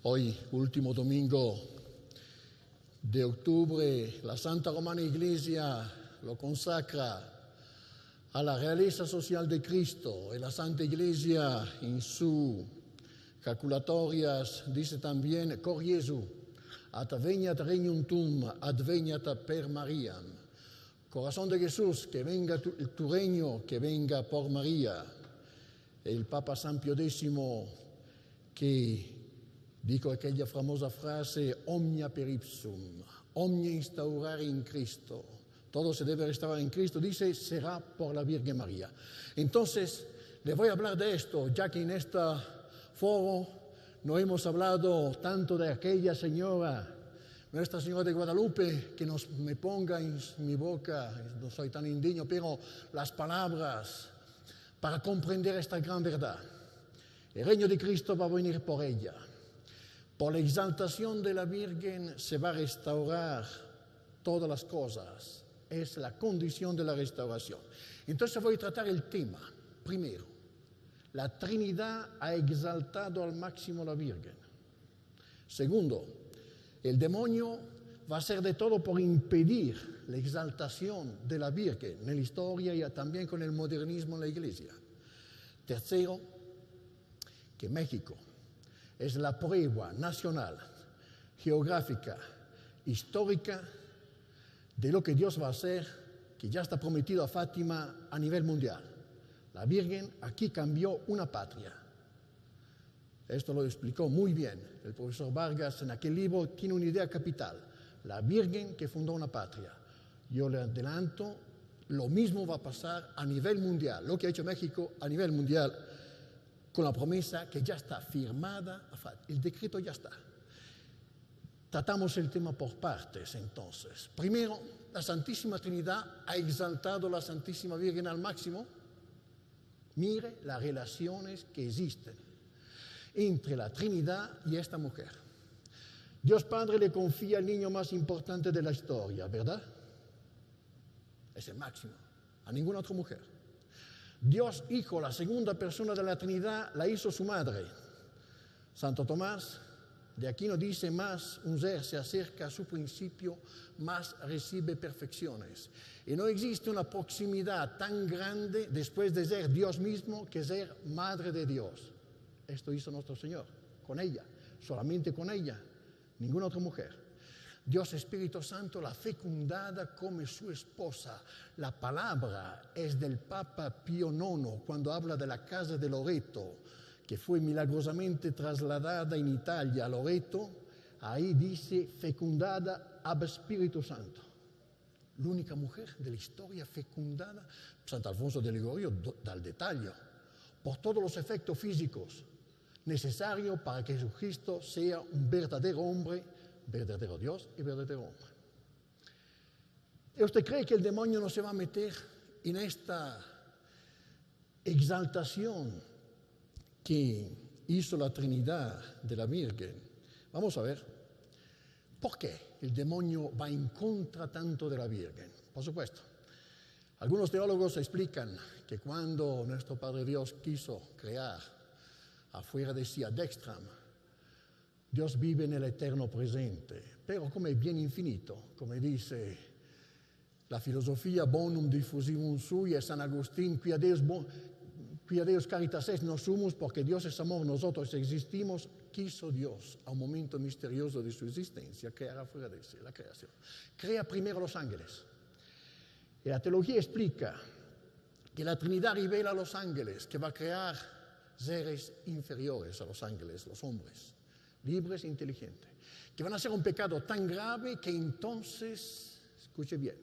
Hoy, último domingo de octubre, la Santa Romana Iglesia lo consacra a la realeza social de Cristo, y la Santa Iglesia en sus calculatorias dice también: Cor Jesu, adveniat regnum tuum, adveniat per Mariam. Corazón de Jesús, que venga tu reino, que venga por María. El Papa San Pio X, que dijo aquella famosa frase: omnia per ipsum, omnia instaurare in Cristo. Todo se debe restaurar en Cristo, dice, será por la Virgen María. Entonces, le voy a hablar de esto, ya que en este foro no hemos hablado tanto de aquella señora, Nuestra Señora de Guadalupe, que me ponga en mi boca, no soy tan indigno, pero las palabras para comprender esta gran verdad. El reino de Cristo va a venir por ella. Por la exaltación de la Virgen se va a restaurar todas las cosas. Es la condición de la restauración. Entonces voy a tratar el tema. Primero, la Trinidad ha exaltado al máximo a la Virgen. Segundo, el demonio va a hacer de todo por impedir la exaltación de la Virgen en la historia y también con el modernismo en la Iglesia. Tercero, que México es la prueba nacional, geográfica, histórica de lo que Dios va a hacer, que ya está prometido a Fátima a nivel mundial. La Virgen aquí cambió una patria. Esto lo explicó muy bien el profesor Vargas en aquel libro, tiene una idea capital. La Virgen que fundó una patria. Yo le adelanto, lo mismo va a pasar a nivel mundial, lo que ha hecho México a nivel mundial, con la promesa que ya está firmada, el decreto ya está. Tratamos el tema por partes, entonces. Primero, la Santísima Trinidad ha exaltado a la Santísima Virgen al máximo. Mire las relaciones que existen entre la Trinidad y esta mujer. Dios Padre le confía al niño más importante de la historia, ¿verdad? Es el máximo, a ninguna otra mujer. Dios Hijo, la segunda persona de la Trinidad, la hizo su madre. Santo Tomás de Aquino dice: más un ser se acerca a su principio, más recibe perfecciones. Y no existe una proximidad tan grande después de ser Dios mismo que ser madre de Dios. Esto hizo nuestro Señor, con ella, solamente con ella, ninguna otra mujer. Dios Espíritu Santo la fecundada como su esposa. La palabra es del Papa Pío IX cuando habla de la casa de Loreto, que fue milagrosamente trasladada en Italia a Loreto. Ahí dice fecundada ab Spiritu Santo. L'unica mujer de la historia fecundada. Sant'Alfonso de Ligorio da el detalle por todos los efectos físicos necesarios para que Jesucristo sea un verdadero hombre, verdadero Dios y verdadero hombre. ¿Y usted cree que el demonio no se va a meter en esta exaltación que hizo la Trinidad de la Virgen? Vamos a ver. ¿Por qué el demonio va en contra tanto de la Virgen? Por supuesto, algunos teólogos explican que cuando nuestro Padre Dios quiso crear afuera de sí ad extram, Dios vive en el eterno presente, pero como es bien infinito, como dice la filosofía bonum diffusivum sui e San Agustín, quia Deus caritas est nos sumus, porque Dios es amor, nosotros existimos, quiso Dios a un momento misterioso de su existencia crear afuera de sí, la creación. Crea primero los ángeles. Y la teología explica que la Trinidad revela a los ángeles, que va a crear seres inferiores a los ángeles, los hombres, libres e inteligentes, que van a hacer un pecado tan grave que entonces, escuche bien,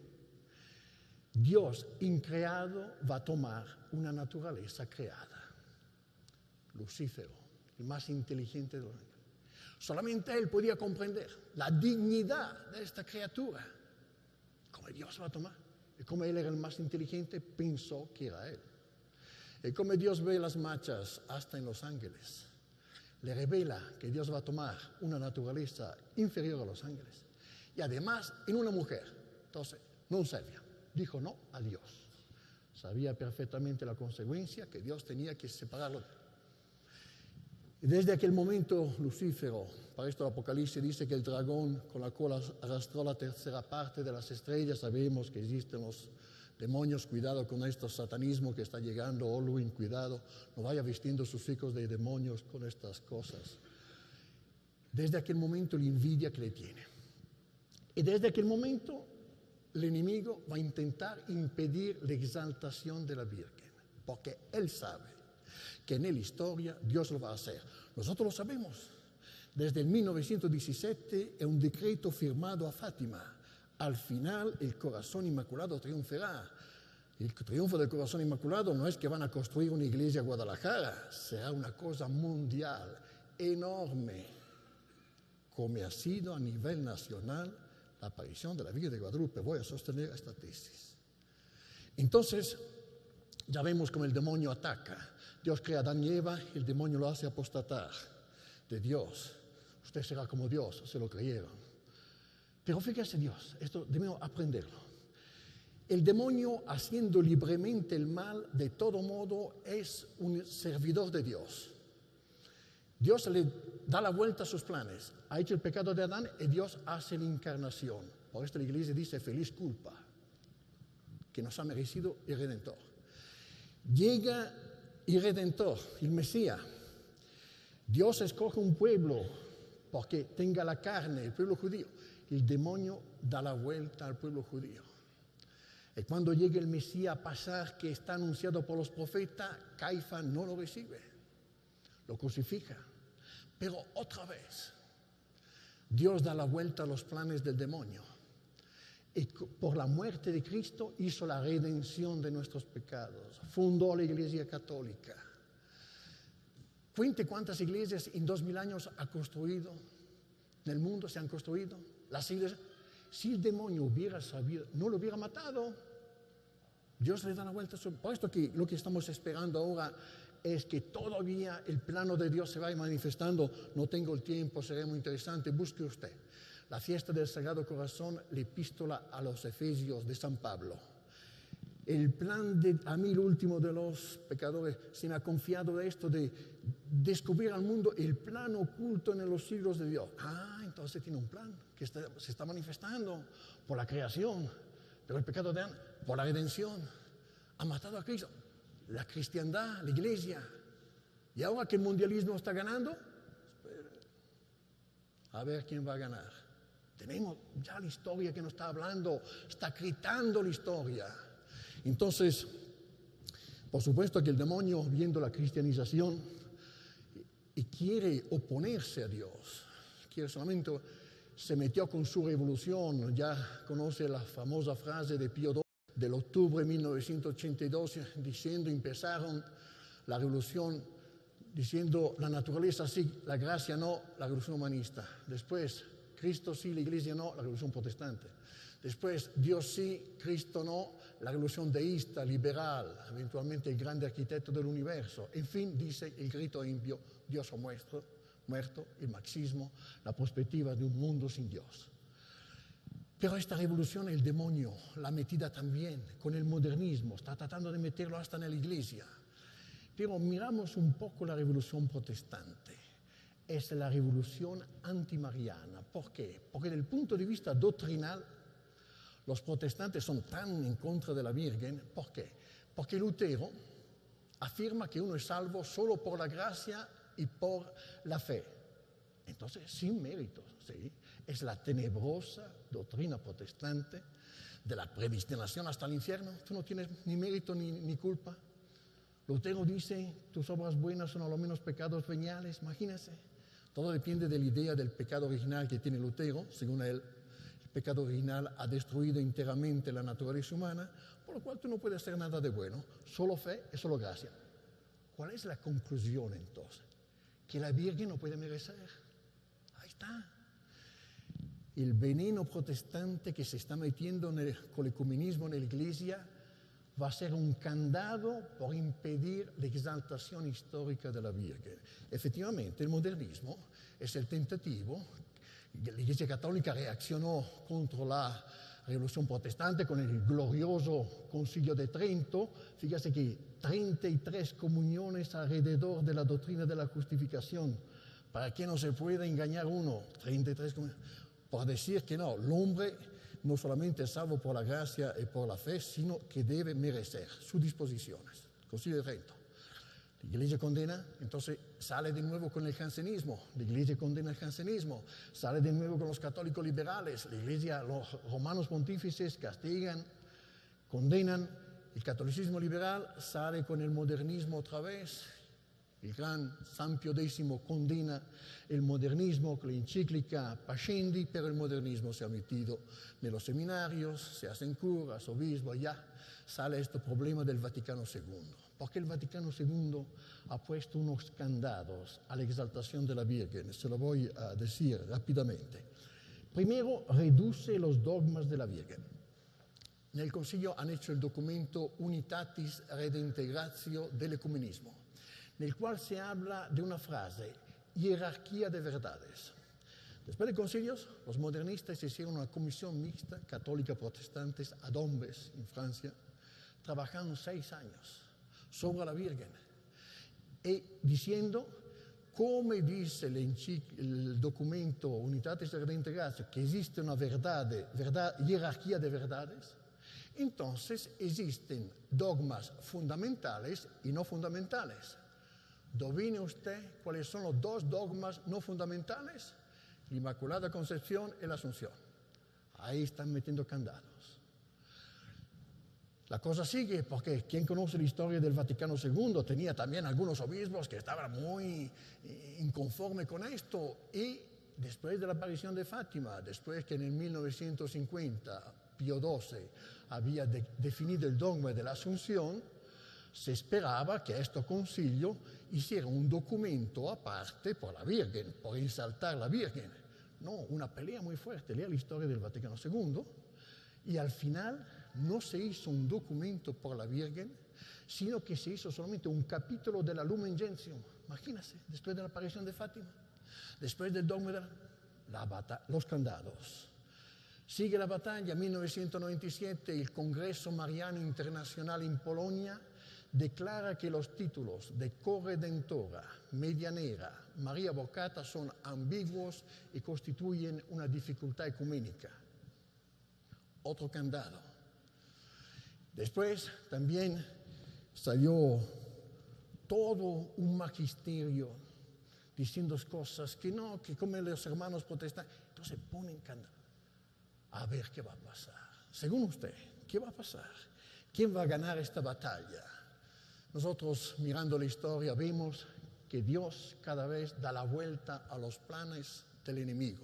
Dios increado va a tomar una naturaleza creada. Lucífero, el más inteligente de los ángeles. Solamente él podía comprender la dignidad de esta criatura. Como Dios va a tomar. Y como él era el más inteligente, pensó que era él. Y como Dios ve las manchas hasta en los ángeles, le revela que Dios va a tomar una naturaleza inferior a los ángeles. Y además en una mujer. Entonces, no servía. Dijo no a Dios. Sabía perfectamente la consecuencia, que Dios tenía que separarlo. Y desde aquel momento, Lucífero, para esto el Apocalipsis dice que el dragón con la cola arrastró la tercera parte de las estrellas. Sabemos que existen los demonios, cuidado con estos satanismo que está llegando, Halloween, cuidado, no vaya vistiendo sus hijos de demonios con estas cosas. Desde aquel momento la envidia que le tiene. Y desde aquel momento el enemigo va a intentar impedir la exaltación de la Virgen, porque él sabe que en la historia Dios lo va a hacer. Nosotros lo sabemos. Desde el 1917 es un decreto firmado a Fátima. Al final el corazón inmaculado triunfará. El triunfo del corazón inmaculado no es que van a construir una iglesia en Guadalajara, será una cosa mundial, enorme, como ha sido a nivel nacional la aparición de la Virgen de Guadalupe. Voy a sostener esta tesis. Entonces, ya vemos cómo el demonio ataca. Dios crea a Adán y Eva, el demonio lo hace apostatar de Dios. Usted será como Dios, se lo creyeron. Pero fíjese Dios, esto debemos aprenderlo. El demonio, haciendo libremente el mal, de todo modo es un servidor de Dios. Dios le da la vuelta a sus planes. Ha hecho el pecado de Adán y Dios hace la encarnación. Por esto la iglesia dice feliz culpa, que nos ha merecido el Redentor. Llega el Redentor, el Mesías. Dios escoge un pueblo porque tenga la carne, el pueblo judío. El demonio da la vuelta al pueblo judío. Y cuando llega el Mesías a pasar, que está anunciado por los profetas, Caifás no lo recibe, lo crucifica. Pero otra vez, Dios da la vuelta a los planes del demonio. Y por la muerte de Cristo hizo la redención de nuestros pecados. Fundó la Iglesia Católica. Cuente cuántas iglesias en 2000 años ha construido, en el mundo se han construido. Las iglesias, si el demonio hubiera sabido, no lo hubiera matado. Dios le da la vuelta. Por esto que lo que estamos esperando ahora es que todavía el plano de Dios se vaya manifestando. No tengo el tiempo, será muy interesante. Busque usted la fiesta del Sagrado Corazón, la epístola a los Efesios de San Pablo. El plan de a mí, el último de los pecadores, se me ha confiado de esto, de descubrir al mundo el plan oculto en los siglos de Dios. Entonces tiene un plan que se está manifestando por la creación, pero el pecado de Adán, por la redención, ha matado a Cristo. La cristiandad, la iglesia. Y ahora que el mundialismo está ganando, a ver quién va a ganar. Tenemos ya la historia que nos está hablando, está gritando la historia. Entonces, por supuesto que el demonio, viendo la cristianización, y quiere oponerse a Dios, quiere solamente, se metió con su revolución. Ya conoce la famosa frase de Pío XII del octubre de 1982, diciendo, empezaron la revolución diciendo la naturaleza sí, la gracia no, la revolución humanista. Después, Cristo sí, la iglesia no, la revolución protestante. Después, Dios sí, Cristo no, la revolución deísta, liberal, eventualmente el grande arquitecto del universo. En fin, dice el grito impío, Dios ha muerto, el marxismo, la perspectiva de un mundo sin Dios. Pero esta revolución el demonio la ha metida también con el modernismo, está tratando de meterlo hasta en la iglesia. Pero miramos un poco la revolución protestante. Es la revolución antimariana. ¿Por qué? Porque desde el punto de vista doctrinal, los protestantes son tan en contra de la Virgen. ¿Por qué? Porque Lutero afirma que uno es salvo solo por la gracia y por la fe. Entonces, sin méritos, ¿sí? Es la tenebrosa doctrina protestante de la predestinación hasta el infierno. Tú no tienes ni mérito ni culpa. Lutero dice, tus obras buenas son a lo menos pecados veniales. Imagínense. Todo depende de la idea del pecado original que tiene Lutero. Según él, el pecado original ha destruido enteramente la naturaleza humana, por lo cual tú no puedes hacer nada de bueno. Solo fe y solo gracia. ¿Cuál es la conclusión entonces? Que la Virgen no puede merecer. Ahí está. El veneno protestante que se está metiendo con el ecumenismo en la iglesia va a ser un candado por impedir la exaltación histórica de la Virgen. Efectivamente, el modernismo es el tentativo. La Iglesia Católica reaccionó contra la Revolución Protestante con el glorioso Concilio de Trento. Fíjese que 33 comuniones alrededor de la doctrina de la justificación, para que no se pueda engañar uno. 33 comuniones, por decir que no, el hombre no solamente es salvo por la gracia y por la fe, sino que debe merecer sus disposiciones. Concilio de Trento. La Iglesia condena, entonces sale de nuevo con el jansenismo. La Iglesia condena el jansenismo. Sale de nuevo con los católicos liberales. La Iglesia, los romanos pontífices castigan, condenan. El catolicismo liberal sale con el modernismo otra vez. El gran San Pío X condena el modernismo con la encíclica Pascendi, pero el modernismo se ha metido en los seminarios, se hacen curas, obispos, ya sale este problema del Vaticano II. Porque el Vaticano II ha puesto unos candados a la exaltación de la Virgen, se lo voy a decir rápidamente. Primero, reduce los dogmas de la Virgen. En el Concilio han hecho el documento Unitatis Redintegratio del Ecumenismo, en el cual se habla de una frase, jerarquía de verdades. Después de concilios, los modernistas hicieron una comisión mixta, católica-protestantes, ad hombres en Francia, trabajaron 6 años sobre la Virgen, y diciendo, como dice el documento Unitatis Redintegratio, que existe una jerarquía de verdades, entonces existen dogmas fundamentales y no fundamentales. ¿Adivine usted cuáles son los 2 dogmas no fundamentales? La Inmaculada Concepción y la Asunción. Ahí están metiendo candados. La cosa sigue porque quien conoce la historia del Vaticano II tenía también algunos obispos que estaban muy inconformes con esto, y después de la aparición de Fátima, después que en el 1950 Pío XII había definido el dogma de la Asunción, se esperaba que este concilio hiciera un documento aparte por la Virgen, por exaltar la Virgen. No, una pelea muy fuerte, lea la historia del Vaticano II, y al final no se hizo un documento por la Virgen, sino que se hizo solamente un capítulo de la Lumen Gentium. Imagínense, después de la aparición de Fátima, después del dogma de los candados. Sigue la batalla, 1997, el Congreso Mariano Internacional en Polonia declara que los títulos de corredentora, medianera, María Boccata son ambiguos y constituyen una dificultad ecuménica. Otro candado. Después también salió todo un magisterio diciendo cosas que no, que como los hermanos protestantes. Entonces ponen candado. A ver qué va a pasar. Según usted, ¿qué va a pasar? ¿Quién va a ganar esta batalla? Nosotros, mirando la historia, vemos que Dios cada vez da la vuelta a los planes del enemigo.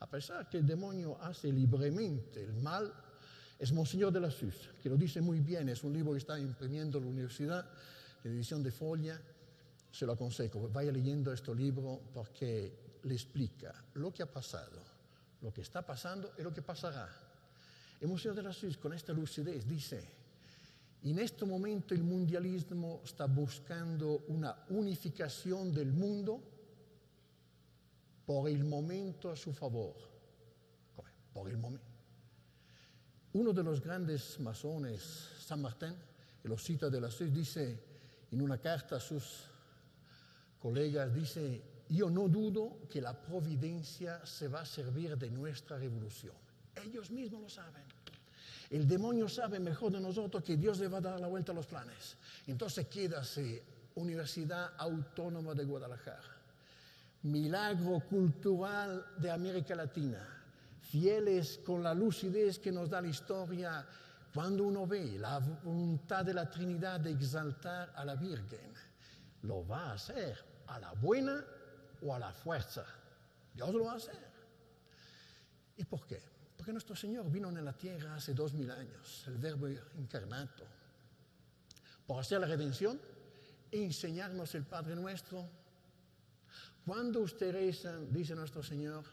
A pesar que el demonio hace libremente el mal, es Monseñor de la Suze, que lo dice muy bien. Es un libro que está imprimiendo la universidad, en edición de Foglia. Se lo aconsejo, vaya leyendo este libro porque le explica lo que ha pasado, lo que está pasando y lo que pasará. El Monseñor de la Suze, con esta lucidez, dice: en este momento el mundialismo está buscando una unificación del mundo por el momento a su favor. ¿Cómo? Por el momento. Uno de los grandes masones, San Martín, que lo cita de la Suze, dice en una carta a sus colegas, dice: yo no dudo que la providencia se va a servir de nuestra revolución. Ellos mismos lo saben. El demonio sabe mejor de nosotros que Dios le va a dar la vuelta a los planes. Entonces quédase Universidad Autónoma de Guadalajara, milagro cultural de América Latina, fieles con la lucidez que nos da la historia. Cuando uno ve la voluntad de la Trinidad de exaltar a la Virgen, lo va a hacer a la buena o a la fuerza. Dios lo va a hacer. ¿Y por qué? Porque nuestro Señor vino en la tierra hace 2000 años, el Verbo encarnado, por hacer la redención e enseñarnos el Padre Nuestro. Cuando usted reza, dice nuestro Señor,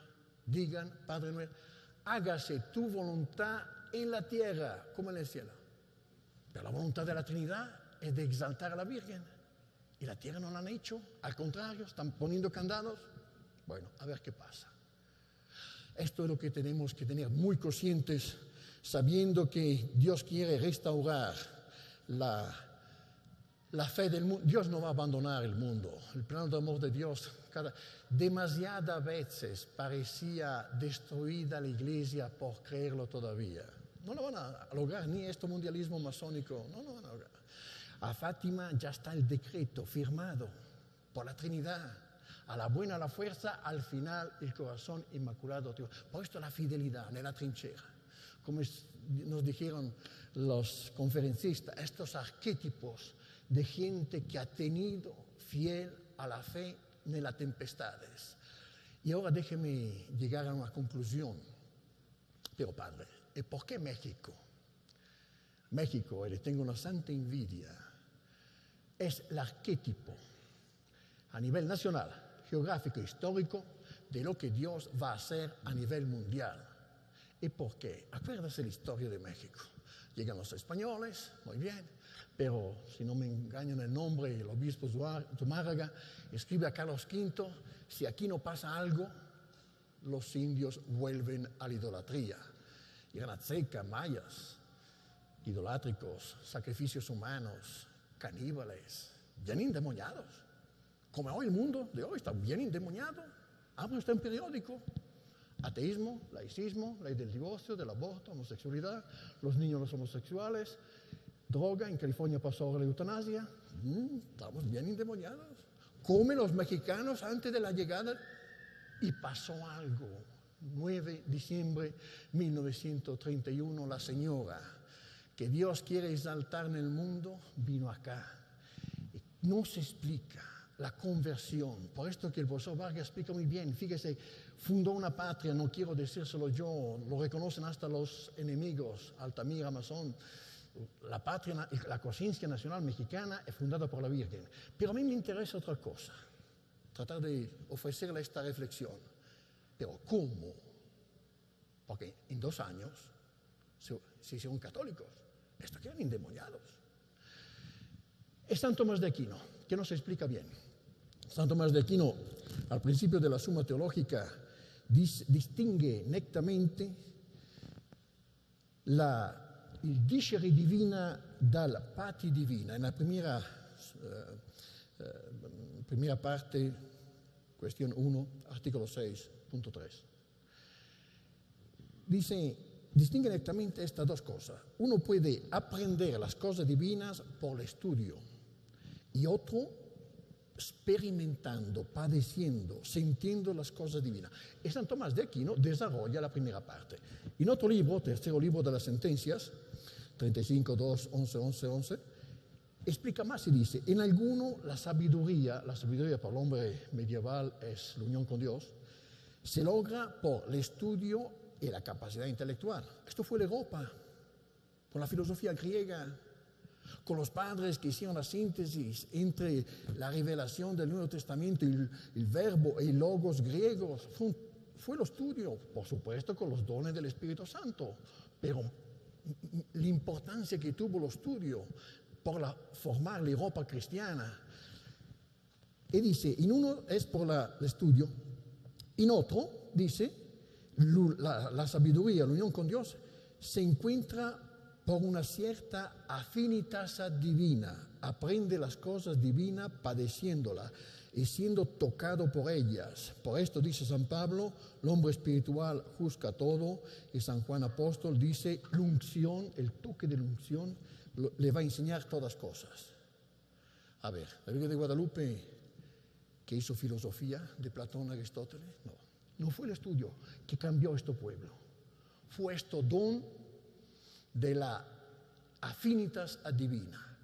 digan: Padre Nuestro, hágase tu voluntad en la tierra como en el cielo. Pero la voluntad de la Trinidad es de exaltar a la Virgen. Y la tierra no la han hecho, al contrario, están poniendo candados. Bueno, a ver qué pasa. Esto es lo que tenemos que tener muy conscientes sabiendo que Dios quiere restaurar la fe del mundo. Dios no va a abandonar el mundo. El plan de amor de Dios, demasiadas veces parecía destruida la iglesia por creerlo todavía. No lo van a lograr, ni este mundialismo masónico, no lo van a lograr. A Fátima ya está el decreto firmado por la Trinidad. A la buena, a la fuerza, al final el corazón inmaculado. Por esto la fidelidad en la trinchera. Como nos dijeron los conferencistas, estos arquetipos de gente que ha tenido fiel a la fe en las tempestades. Y ahora déjeme llegar a una conclusión. Pero padre, ¿y por qué México? México, y le tengo una santa envidia, es el arquetipo a nivel nacional, geográfico e histórico de lo que Dios va a hacer a nivel mundial. ¿Y por qué? Acuérdese la historia de México. Llegan los españoles, muy bien, pero si no me engañan el nombre, el obispo Zumárraga escribe a Carlos V, si aquí no pasa algo, los indios vuelven a la idolatría. Llegan aztecas, mayas, idolátricos, sacrificios humanos, caníbales, bien endemoniados. Como hoy el mundo de hoy está bien endemoniado. Abra usted un periódico. Ateísmo, laicismo, ley del divorcio, del aborto, homosexualidad, los niños los homosexuales, droga, en California pasó ahora la eutanasia. Estamos bien endemoniados. Como los mexicanos antes de la llegada, y pasó algo. 9 de diciembre de 1931, la señora que Dios quiere exaltar en el mundo vino acá. No se explica la conversión. Por esto que el profesor Vargas explica muy bien. Fíjese, fundó una patria, no quiero decírselo yo, lo reconocen hasta los enemigos, Altamira, Masón. La patria, la conciencia nacional mexicana es fundada por la Virgen. Pero a mí me interesa otra cosa, tratar de ofrecerle esta reflexión. Pero ¿cómo? Porque en 2 años se hicieron católicos. Estos quedan endemoniados. Es San Tomás de Aquino, que nos explica bien. San Tomás de Aquino, al principio de la Summa Teológica, distingue nettamente il dicere divina dal pati divina. En la primera parte, cuestión 1, artículo 6.3. Dice, distingue nettamente estas dos cosas. Uno puede aprender las cosas divinas por el estudio y otro experimentando, padeciendo, sintiendo las cosas divinas. Y San Tomás de Aquino desarrolla la primera parte. En otro libro, tercero libro de las sentencias, 35, 2, 11, 11, 11, explica más y dice, en alguno la sabiduría para el hombre medieval es la unión con Dios, se logra por el estudio y la capacidad intelectual. Esto fue la Europa, con la filosofía griega, con los padres que hicieron la síntesis entre la revelación del Nuevo Testamento y el verbo y logos griegos. Fue el estudio, por supuesto, con los dones del Espíritu Santo, pero la importancia que tuvo el estudio por formar la Europa cristiana. Y dice, en uno es por el estudio, en otro, dice, la sabiduría, la unión con Dios, se encuentra por una cierta afinitas divina, aprende las cosas divinas padeciéndolas y siendo tocado por ellas. Por esto dice San Pablo, el hombre espiritual juzga todo, y San Juan Apóstol dice, la unción, el toque de la unción, le va a enseñar todas cosas. A ver, la Virgen de Guadalupe, que hizo filosofía de Platón a Aristóteles, no fue el estudio que cambió este pueblo, fue este don de la afinitas divina.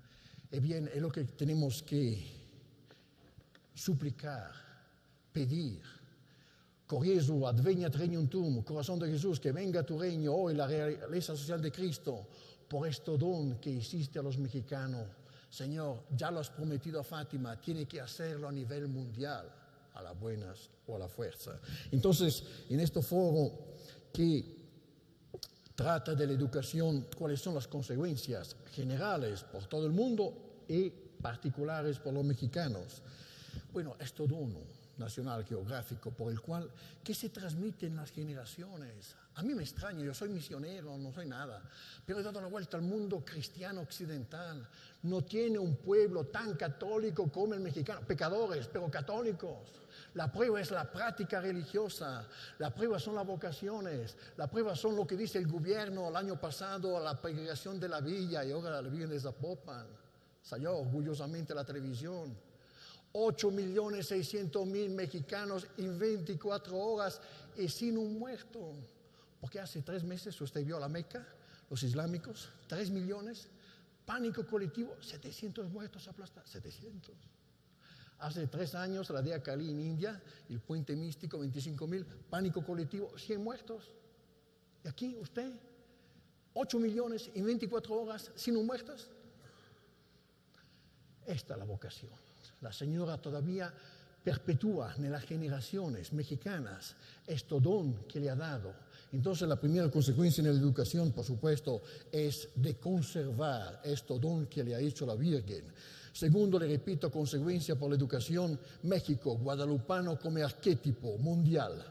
Y bien, es lo que tenemos que suplicar, pedir. Jesu, adveniat regnum tuum, corazón de Jesús, que venga tu reino hoy, la realeza social de Cristo, por este don que hiciste a los mexicanos. Señor, ya lo has prometido a Fátima, tiene que hacerlo a nivel mundial, a las buenas o a la fuerza. Entonces, en este foro que trata de la educación, cuáles son las consecuencias generales por todo el mundo y particulares por los mexicanos. Bueno, este dono nacional geográfico por el cual, que se transmite en las generaciones. A mí me extraña, yo soy misionero, no soy nada, pero he dado la vuelta al mundo cristiano occidental. No tiene un pueblo tan católico como el mexicano, pecadores, pero católicos. La prueba es la práctica religiosa, la prueba son las vocaciones, la prueba son lo que dice el gobierno el año pasado, la peregrinación de la villa y ahora la Virgen de Zapopan. Salió orgullosamente la televisión. 8.600.000 mexicanos en 24 horas y sin un muerto. Porque hace 3 meses usted vio a la Meca, los islámicos, 3 millones, pánico colectivo, 700 muertos aplastados, 700. Hace 3 años, la de Cali en India, el puente místico, 25.000, pánico colectivo, 100 muertos. Y aquí usted, 8 millones en 24 horas sin un muertos. Esta es la vocación. La Señora todavía perpetúa en las generaciones mexicanas este don que le ha dado. Entonces la primera consecuencia en la educación, por supuesto, es de conservar este don que le ha hecho la Virgen. Segundo, le repito, consecuencia por la educación, México, guadalupano como arquetipo mundial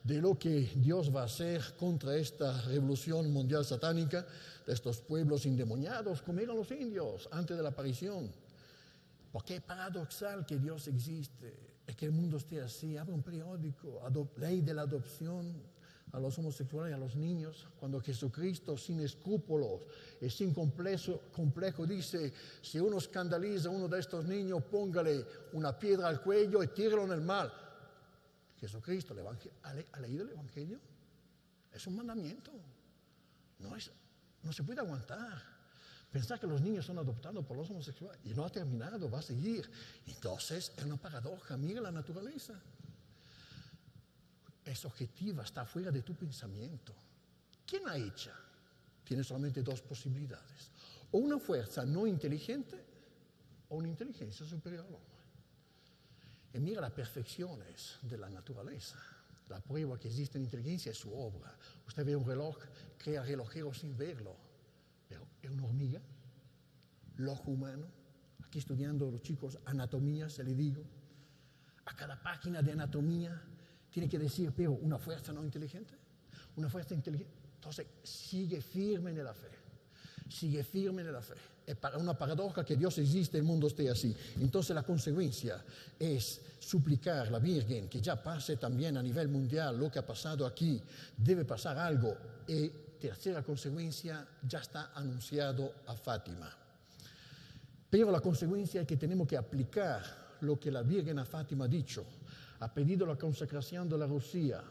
de lo que Dios va a hacer contra esta revolución mundial satánica, de estos pueblos endemoniados como eran los indios antes de la aparición. Porque es paradoxal que Dios existe, es que el mundo esté así. Abre un periódico, ley de la adopción a los homosexuales y a los niños, cuando Jesucristo, sin escrúpulos y sin complejo, dice: si uno escandaliza a uno de estos niños, póngale una piedra al cuello y tíralo en el mar. Jesucristo, ¿ha leído el Evangelio? Es un mandamiento. No se puede aguantar. Pensar que los niños son adoptados por los homosexuales y no ha terminado, va a seguir. Entonces es una paradoja. Mira la naturaleza. Es objetiva, está fuera de tu pensamiento. ¿Quién la echa? Tiene solamente 2 posibilidades: o una fuerza no inteligente o una inteligencia superior al hombre. Y mira las perfecciones de la naturaleza. La prueba que existe en inteligencia es su obra. Usted ve un reloj, crea relojeros sin verlo. Pero es una hormiga, el ojo humano. Aquí estudiando los chicos anatomía, se le digo. A cada página de anatomía tiene que decir, pero una fuerza no inteligente, una fuerza inteligente. Entonces, sigue firme en la fe. Sigue firme en la fe. Es una paradoja que Dios existe, el mundo esté así. Entonces, la consecuencia es suplicar a la Virgen que ya pase también a nivel mundial lo que ha pasado aquí. Debe pasar algo. Y tercera consecuencia, ya está anunciado a Fátima. Pero la consecuencia es que tenemos que aplicar lo que la Virgen a Fátima ha dicho. Ha pedido la consagración de la Rusia.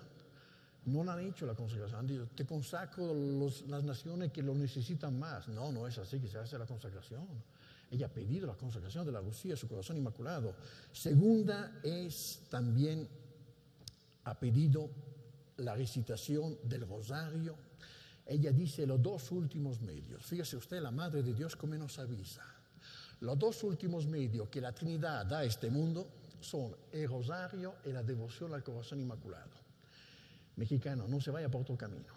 No han hecho la consagración. Han dicho, te consacro las naciones que lo necesitan más. No es así que se hace la consagración. Ella ha pedido la consagración de la Rusia, su corazón inmaculado. Segunda es también, ha pedido la recitación del rosario. Ella dice los 2 últimos medios. Fíjese usted, la Madre de Dios como nos avisa. Los 2 últimos medios que la Trinidad da a este mundo son el rosario y la devoción al corazón inmaculado. Mexicano, no se vaya por otro camino.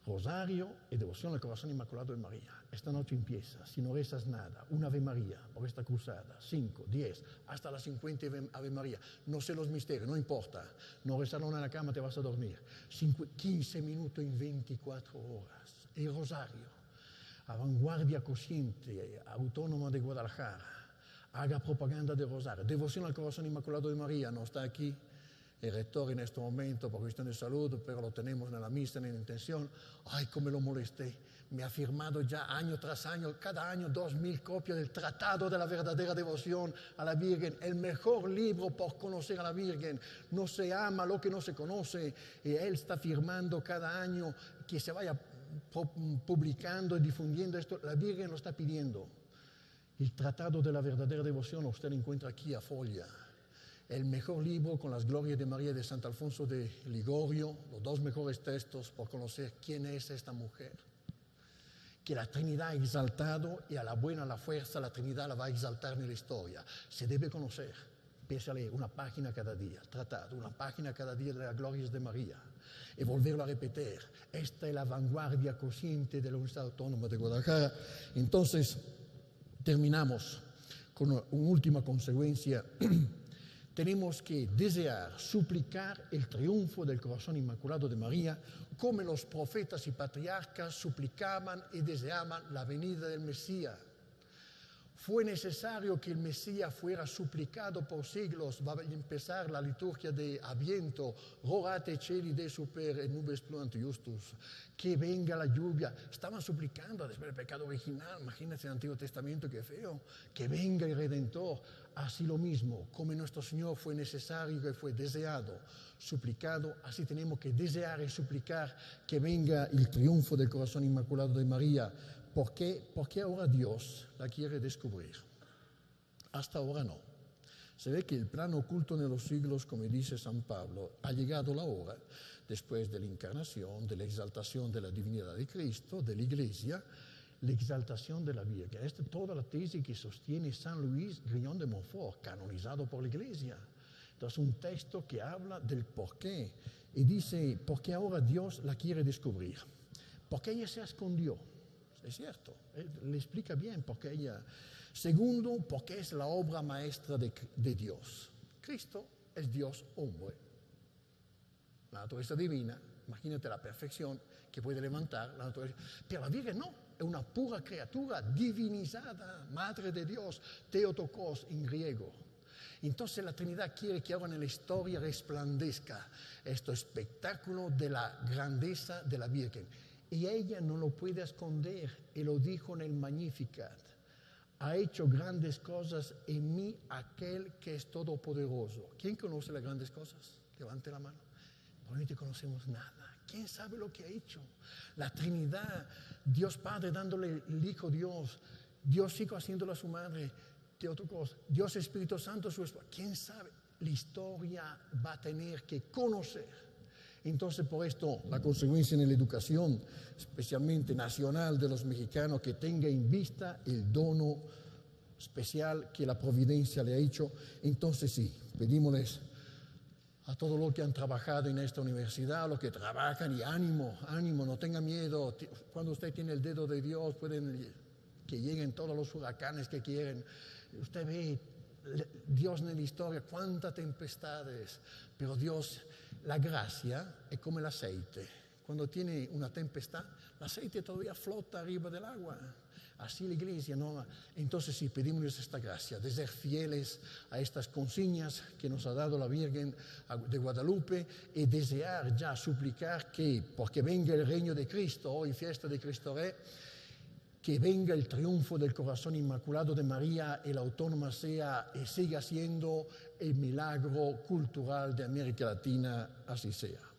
Rosario y devoción al corazón inmaculado de María. Esta noche empieza, si no rezas nada, una Ave María por esta cruzada, 5, 10, hasta las 50 Ave María. No sé los misterios, no importa. No rezarlo en la cama, te vas a dormir. 15 minutos en 24 horas. El rosario, a Vanguardia Consciente, Autónoma de Guadalajara, haga propaganda de rosario. Devoción al corazón inmaculado de María, no está aquí el rector en este momento por cuestión de salud, pero lo tenemos en la misa, en la intención. Ay, cómo lo molesté. Me ha firmado ya año tras año, cada año 2.000 copias del Tratado de la Verdadera Devoción a la Virgen, el mejor libro por conocer a la Virgen. No se ama lo que no se conoce. Y él está firmando cada año que se vaya publicando y difundiendo esto. La Virgen lo está pidiendo. El Tratado de la Verdadera Devoción usted lo encuentra aquí a folla. El mejor libro con las glorias de María de Sant Alfonso de Ligorio, los 2 mejores textos por conocer quién es esta mujer. Que la Trinidad ha exaltado y a la buena, a la fuerza, la Trinidad la va a exaltar en la historia. Se debe conocer. Empieza a leer una página cada día, tratado, una página cada día de las glorias de María. Y volverlo a repetir. Esta es la vanguardia consciente de la Universidad Autónoma de Guadalajara. Entonces, terminamos con una última consecuencia. tenemos que desear, suplicar el triunfo del corazón inmaculado de María, como los profetas y patriarcas suplicaban y deseaban la venida del Mesías. Fue necesario que el Mesías fuera suplicado por siglos. Va a empezar la liturgia de Adviento. Rogate celi de super et nubes pluant justus. Que venga la lluvia. Estaban suplicando después del pecado original. Imagínense el Antiguo Testamento, qué feo. Que venga el Redentor. Así lo mismo, como nuestro Señor fue necesario y fue deseado, suplicado, así tenemos que desear y suplicar que venga el triunfo del corazón inmaculado de María. ¿Por qué? Porque ahora Dios la quiere descubrir. Hasta ahora no. Se ve que el plan oculto de los siglos, como dice San Pablo, ha llegado la hora, después de la encarnación, de la exaltación de la divinidad de Cristo, de la Iglesia, la exaltación de la Virgen. Esta es toda la tesis que sostiene San Luis Grillon de Montfort, canonizado por la Iglesia. Entonces, un texto que habla del porqué y dice, porque ahora Dios la quiere descubrir. Porque ella se escondió. Es cierto, le explica bien por qué ella. Segundo, porque es la obra maestra de Dios. Cristo es Dios hombre. La naturaleza divina, imagínate la perfección que puede levantar la naturaleza. Pero la Virgen no, es una pura criatura divinizada, madre de Dios, Theotokos en griego. Entonces la Trinidad quiere que ahora en la historia resplandezca este espectáculo de la grandeza de la Virgen. Y ella no lo puede esconder, y lo dijo en el Magnificat. Ha hecho grandes cosas en mí aquel que es todopoderoso. ¿Quién conoce las grandes cosas? Levante la mano. No te conocemos nada. ¿Quién sabe lo que ha hecho? La Trinidad, Dios Padre dándole el Hijo Dios, Dios Hijo haciéndolo a su madre, Theotokos, Dios Espíritu Santo su esposa. ¿Quién sabe? La historia va a tener que conocer. Entonces, por esto, la consecuencia en la educación, especialmente nacional de los mexicanos, que tenga en vista el dono especial que la providencia le ha hecho. Entonces, sí, pedímosles a todos los que han trabajado en esta universidad, los que trabajan, y ánimo, no tengan miedo. Cuando usted tiene el dedo de Dios, pueden que lleguen todos los huracanes que quieren. Usted ve Dios en la historia, cuántas tempestades, pero Dios, la gracia es como el aceite. Cuando tiene una tempestad, el aceite todavía flota arriba del agua. Así la Iglesia, ¿no? Entonces sí, pedimos esta gracia de ser fieles a estas consignas que nos ha dado la Virgen de Guadalupe y desear ya, suplicar que, porque venga el reino de Cristo, hoy fiesta de Cristo Rey, que venga el triunfo del corazón inmaculado de María y la autónoma sea y siga siendo el milagro cultural de América Latina, así sea.